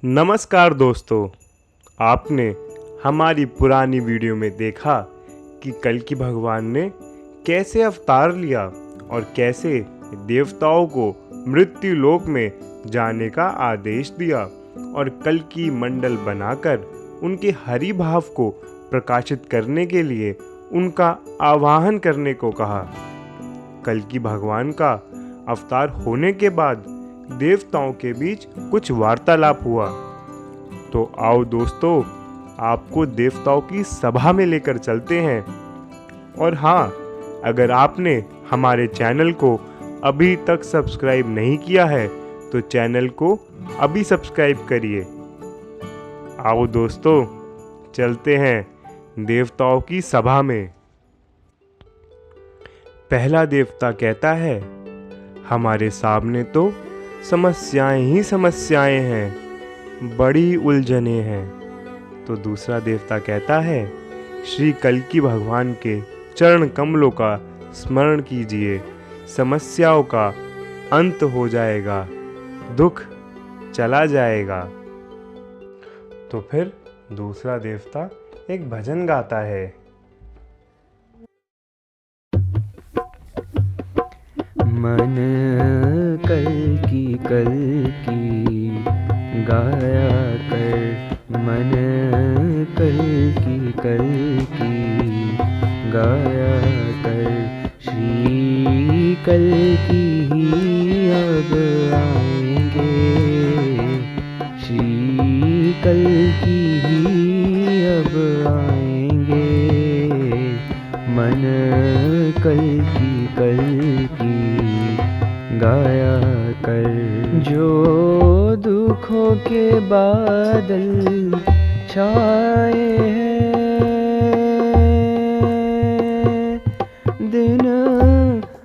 नमस्कार दोस्तों, आपने हमारी पुरानी वीडियो में देखा कि कल्कि भगवान ने कैसे अवतार लिया और कैसे देवताओं को मृत्यु लोक में जाने का आदेश दिया और कल्कि मंडल बनाकर उनके हरि भाव को प्रकाशित करने के लिए उनका आवाहन करने को कहा। कल्कि भगवान का अवतार होने के बाद देवताओं के बीच कुछ वार्तालाप हुआ। तो आओ दोस्तों, आपको देवताओं की सभा में लेकर चलते हैं। और हाँ, अगर आपने हमारे चैनल को अभी तक सब्सक्राइब नहीं किया है तो चैनल को अभी सब्सक्राइब करिए। आओ दोस्तों, चलते हैं देवताओं की सभा में। पहला देवता कहता है, हमारे सामने तो समस्याएं ही समस्याएं हैं, बड़ी उलझने हैं। तो दूसरा देवता कहता है, श्री कल्कि भगवान के चरण कमलों का स्मरण कीजिए, समस्याओं का अंत हो जाएगा, दुख चला जाएगा। तो फिर दूसरा देवता एक भजन गाता है। मन कल्कि गाया कर, मन कल्कि गाया कर। श्री कल्कि ही अब आएंगे, श्री कल्कि ही अब आएंगे। मन कल्कि गाया कर। जो दुखों के बादल छाए हैं, दिन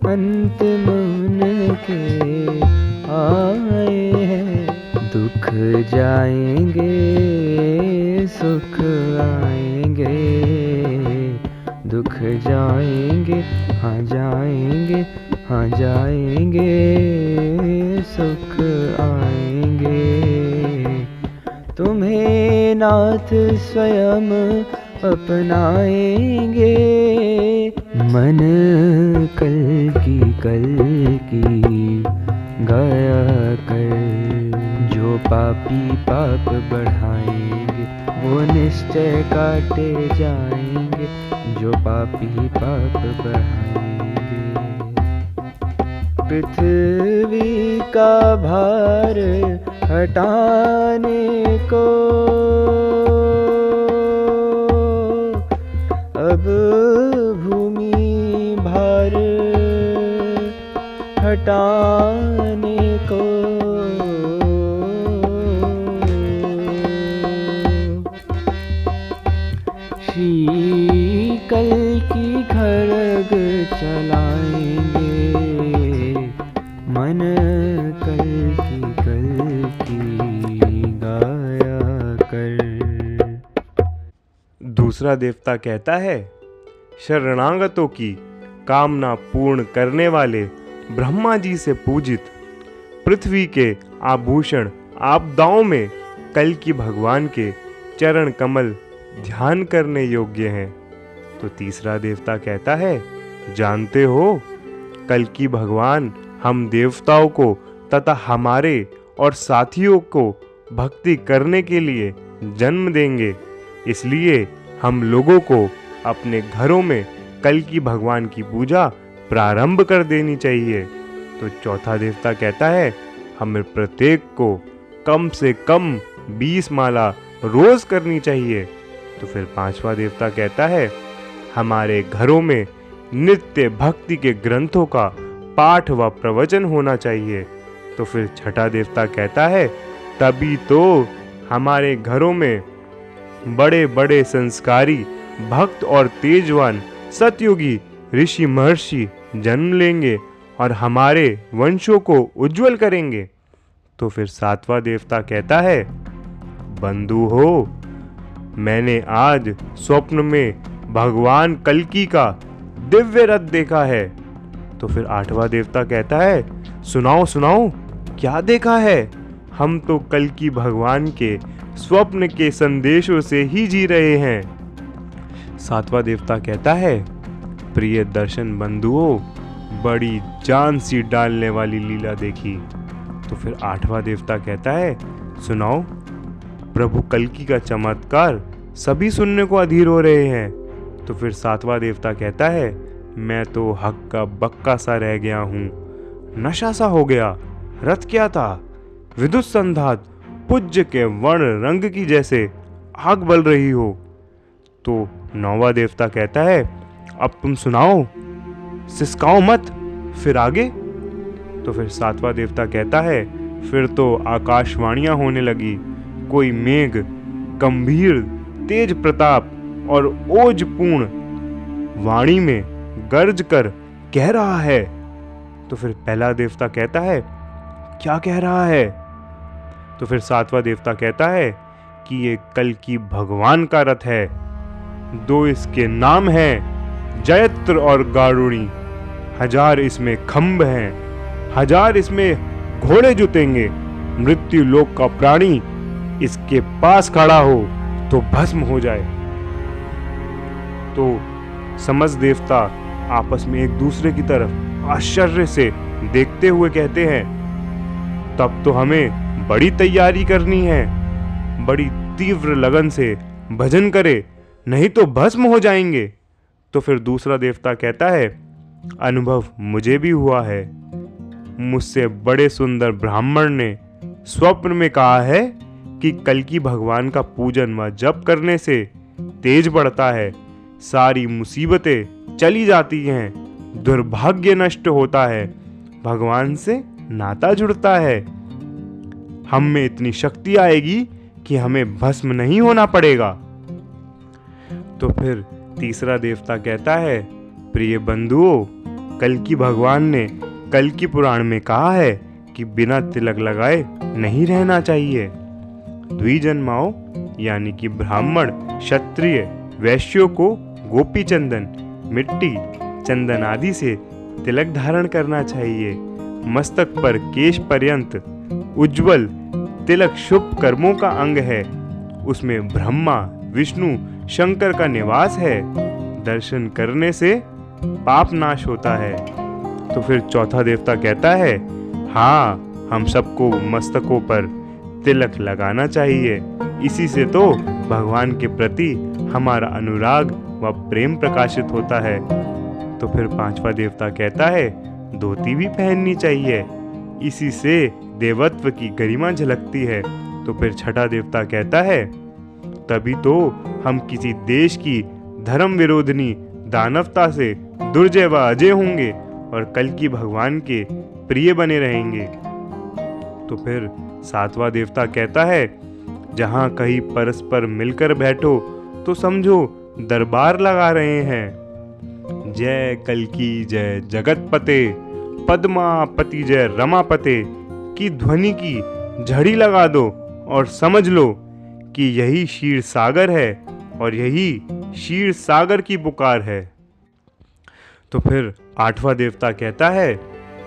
अंत मन के आए हैं। दुख जाएंगे, सुख आएंगे, दुख जाएंगे, हाँ जाएंगे, हाँ जाएंगे, सुख आएंगे। तुम्हें नाथ स्वयं अपनाएंगे। मन कल्कि गाया कर। जो पापी पाप बढ़ाएंगे वो निश्चय काटे जाएंगे, जो पापी पाप बढ़ाएंगे। पृथ्वी का भार हटाने को अब भूमि भार हटाने को। श्री कल्कि खड्ग चलाएंगे। मन कल्कि गाया कर। दूसरा देवता कहता है, शरणागतों की कामना पूर्ण करने वाले ब्रह्मा जी से पूजित पृथ्वी के आभूषण आपदाओं में कल्कि भगवान के चरण कमल ध्यान करने योग्य हैं। तो तीसरा देवता कहता है, जानते हो कल्कि भगवान हम देवताओं को तथा हमारे और साथियों को भक्ति करने के लिए जन्म देंगे, इसलिए हम लोगों को अपने घरों में कल्कि भगवान की पूजा प्रारंभ कर देनी चाहिए। तो चौथा देवता कहता है, हमें प्रत्येक को कम से कम 20 माला रोज करनी चाहिए। तो फिर पांचवा देवता कहता है, हमारे घरों में नित्य भक्ति के ग्रंथों का पाठ व प्रवचन होना चाहिए। तो फिर छठा देवता कहता है, तभी तो हमारे घरों में बड़े बड़े संस्कारी भक्त और तेजवान सतयुगी ऋषि महर्षि जन्म लेंगे और हमारे वंशों को उज्जवल करेंगे। तो फिर सातवां देवता कहता है, बंधु हो, मैंने आज स्वप्न में भगवान कल्कि का दिव्य रथ देखा है। तो फिर आठवां देवता कहता है, सुनाओ सुनाओ, क्या देखा है? हम तो कल की भगवान के स्वप्न के संदेशों से ही जी रहे हैं। सातवां देवता कहता है, प्रिय दर्शन बंधुओं, बड़ी जान सी डालने वाली लीला देखी। तो फिर आठवां देवता कहता है, सुनाओ। प्रभु कल्कि का चमत्कार सभी सुनने को अधीर हो रहे हैं। तो फिर सातवां देवता कहता है, मैं तो हक का बक्का सा रह गया हूँ, नशा सा हो गया। रथ क्या था, विद्युत संधात पूज्य के वर्ण रंग की जैसे आग बल रही हो। तो नौवां देवता कहता है, अब तुम सुनाओ, सिसकाओ मत। फिर आगे? तो फिर सातवां देवता कहता है, फिर तो आकाशवाणियां होने लगी। कोई मेघ गंभीर तेज प्रताप और ओजपूर्ण वाणी में गर्ज कर कह रहा है। तो फिर पहला देवता कहता है, क्या कह रहा है? तो फिर सातवां देवता कहता है कि ये कल की भगवान का रथ है। दो इसके नाम हैं, जयत्र और गारुणी। 1000 इसमें खंभ हैं, 1000 इसमें घोड़े जुतेंगे। मृत्यु लोक का प्राणी इसके पास खड़ा हो तो भस्म हो जाए। तो समस्त देवता आपस में एक दूसरे की तरफ आश्चर्य से देखते हुए कहते हैं, तब तो हमें बड़ी तैयारी करनी है, बड़ी तीव्र लगन से भजन करे, नहीं तो भस्म हो जाएंगे। तो फिर दूसरा देवता कहता है, अनुभव मुझे भी हुआ है। मुझसे बड़े सुंदर ब्राह्मण ने स्वप्न में कहा है कि कल्कि भगवान का पूजन व जप करने से तेज बढ़ता है, सारी मुसीबतें चली जाती हैं, दुर्भाग्य नष्ट होता है, भगवान से नाता जुड़ता है, हम में इतनी शक्ति आएगी कि हमें भस्म नहीं होना पड़ेगा। तो फिर तीसरा देवता कहता है, प्रिय बंधुओं, कल्कि भगवान ने कल्कि पुराण में कहा है कि बिना तिलक लगाए नहीं रहना चाहिए। द्विजन्माओं यानी कि ब्राह्मण, क्षत्रिय, वैश्यों को गोपी चंदन, मिट्टी, चंदन आदि से तिलक धारण करना चाहिए। मस्तक पर केश पर्यंत उज्जवल तिलक शुभ कर्मों का अंग है। उसमें ब्रह्मा, विष्णु, शंकर का निवास है। दर्शन करने से पाप नाश होता है। तो फिर चौथा देवता कहता है, हाँ, हम सबको मस्तकों पर तिलक लगाना चाहिए। इसी से तो भगवान के प्रति हमारा अनुराग व प्रेम प्रकाशित होता है। तो फिर पांचवा देवता कहता है, धोती भी पहननी चाहिए, इसी से देवत्व की गरिमा झलकती है। तो फिर छठा देवता कहता है, तभी तो हम किसी देश की धर्म विरोधनी दानवता से दुर्जय व अजय होंगे और कल्कि भगवान के प्रिय बने रहेंगे। तो फिर सातवां देवता कहता है, जहां कहीं परस्पर मिलकर बैठो तो समझो दरबार लगा रहे हैं। जय कल्कि जय जगतपते, पद्मापति जय रमापते की ध्वनि की झड़ी लगा दो और समझ लो कि यही क्षीर सागर है और यही क्षीर सागर की पुकार है। तो फिर आठवां देवता कहता है,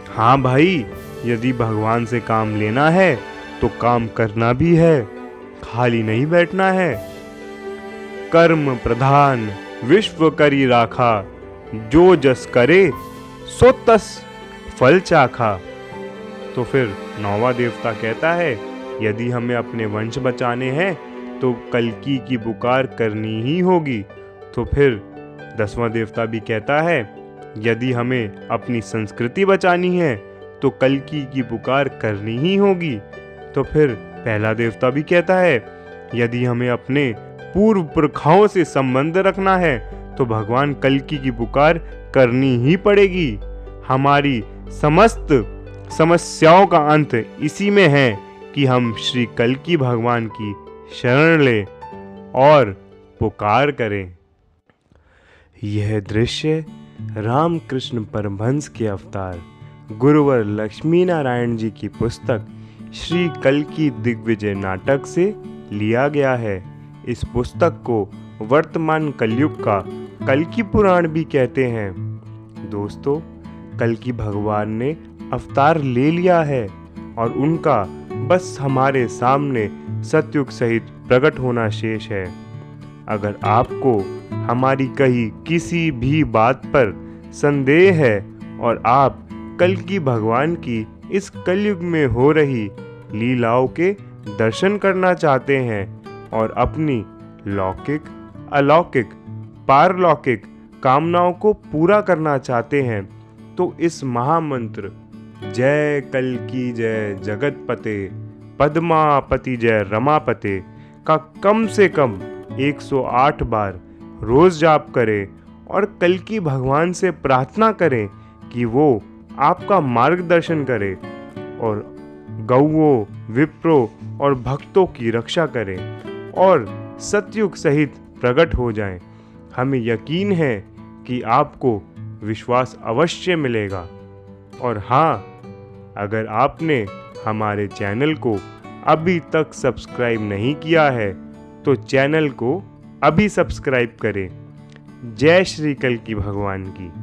हाँ भाई, यदि भगवान से काम लेना है तो काम करना भी है, खाली नहीं बैठना है। कर्म प्रधान विश्व करी राखा, जो जस करे सो तस फल चाखा। तो फिर नौवां देवता कहता है, यदि हमें अपने वंश बचाने हैं तो कल्कि की पुकार करनी ही होगी। तो फिर 10वां देवता भी कहता है, यदि हमें अपनी संस्कृति बचानी है तो कल्कि की पुकार करनी ही होगी। तो फिर पहला देवता भी कहता है, यदि हमें अपने पूर्व पुरखाओं से संबंध रखना है तो भगवान कल्कि की पुकार करनी ही पड़ेगी। हमारी समस्त समस्याओं का अंत इसी में है कि हम श्री कल्कि भगवान की शरण लें और पुकार करें। यह दृश्य रामकृष्ण परमहंस के अवतार गुरुवर लक्ष्मी नारायण जी की पुस्तक श्री कल्कि दिग्विजय नाटक से लिया गया है। इस पुस्तक को वर्तमान कलयुग का कल्कि पुराण भी कहते हैं। दोस्तों, कल्कि भगवान ने अवतार ले लिया है और उनका बस हमारे सामने सतयुग सहित प्रकट होना शेष है। अगर आपको हमारी कही किसी भी बात पर संदेह है और आप कल्कि भगवान की इस कलयुग में हो रही लीलाओं के दर्शन करना चाहते हैं और अपनी लौकिक, अलौकिक, पारलौकिक कामनाओं को पूरा करना चाहते हैं, तो इस महामंत्र जय कल्कि जय जगतपते पद्मापति जय रमापते का कम से कम 108 बार रोज जाप करें और कल्कि भगवान से प्रार्थना करें कि वो आपका मार्गदर्शन करे और गौओं, विप्रों और भक्तों की रक्षा करें और सतयुग सहित प्रकट हो जाएं। हमें यकीन है कि आपको विश्वास अवश्य मिलेगा। और हाँ, अगर आपने हमारे चैनल को अभी तक सब्सक्राइब नहीं किया है तो चैनल को अभी सब्सक्राइब करें। जय श्री कल्कि भगवान की।